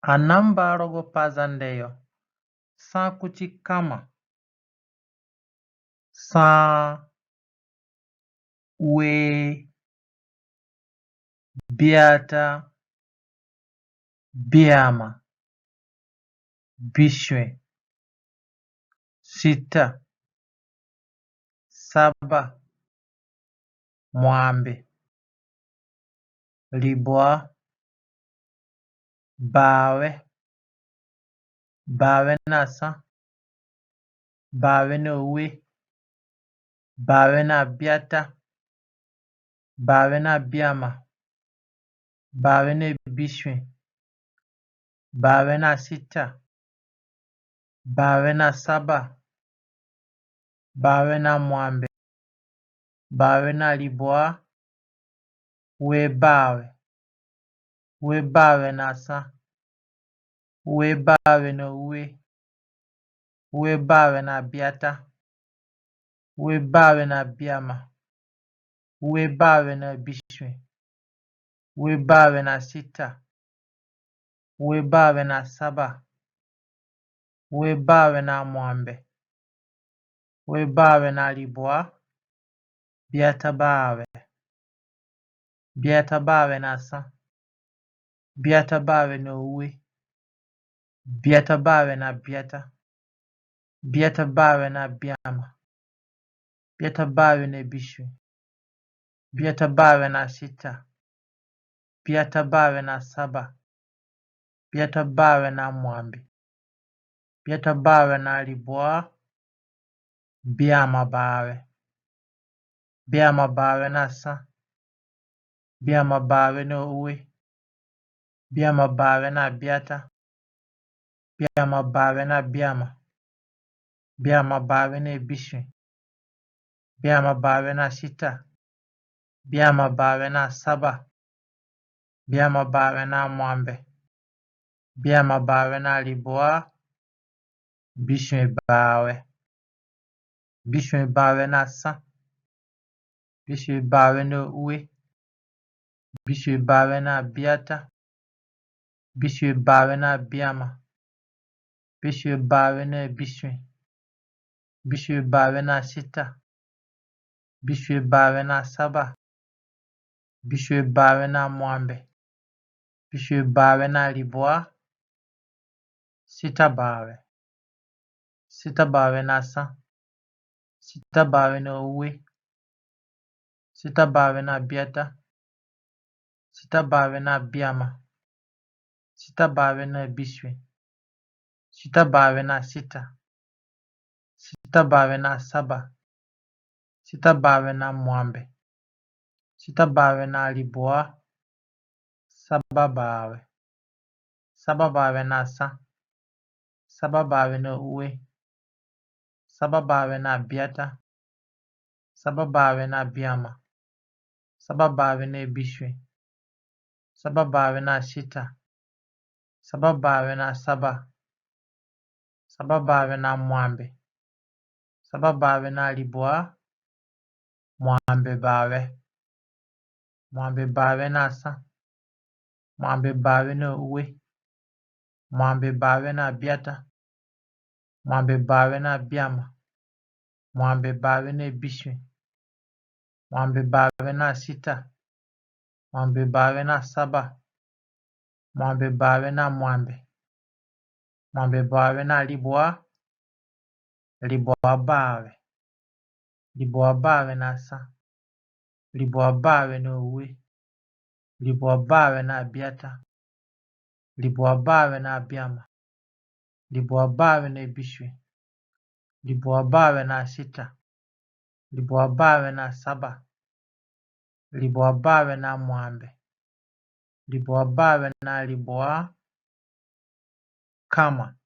Anambarogo pazandeyo. Sankuchi kama. San we biata biama bishwe sita saba mwambe libwa bawe bawe nasa bawe nowe bawe na biata bawe na biama bawe na bishwe bawe na sita bawe na saba bawe na mwambe bawe na libwa we bawe nasa we bawe nowe we bawe na biata we bawe na biama we bawe na bishwe we bawe na sita we bawe na saba we bawe na mwambe we bawe na libwa biata bawe nasa biata bawe nowe biata bawe na biata biata bawe na biama biata bawe na bishwe biata bawe na sita biata bawe na saba biata bawe na mwambe biata bawe na libwa biama bawe nasa biama bawe nowe biama bawe na biata biama bawe na biama biama bawe na bishwe biama bawe na sita biama bawe na saba biama bawe na mwambe biama bawe na libwa bishwe bawe nasa bishwe bawe nowe bishwe bawe na biata bishwe bawe na biama bishwe bawe na bishwe bishwe bawe na sita bishwe bawe na saba bishwe bawe na mwambe bishwe bawe na libwa sita bawe nasa sita bawe nowe sita bawe na biata sita bawe na biama sita bawe na bishwe sita bawe na sita sita bawe na saba sita bawe na mwambe sita bawe na libwa saba bawe nasa saba bawe nowe saba bawe na biata saba bawe na biama saba bawe na bishwe saba bawe na sita saba bawe na saba saba bawe na mwambe saba bawe na libwa mwambe bawe nasa mwambe bawe nowe mwambe bawe na biata mwambe bawe na biama mwambe bawe na bishwe mwambe bawe na sita mwambe bawe na saba mwambe bawe na mwambe mwambe bawe na libwa bawe nasa libwa bawe nowe libwa bawe na biata libwa bawe na biama libwa bawe na bishwe libwa bawe na sita libwa bawe na saba libwa bawe na mwambe libwa bawe na libwa kama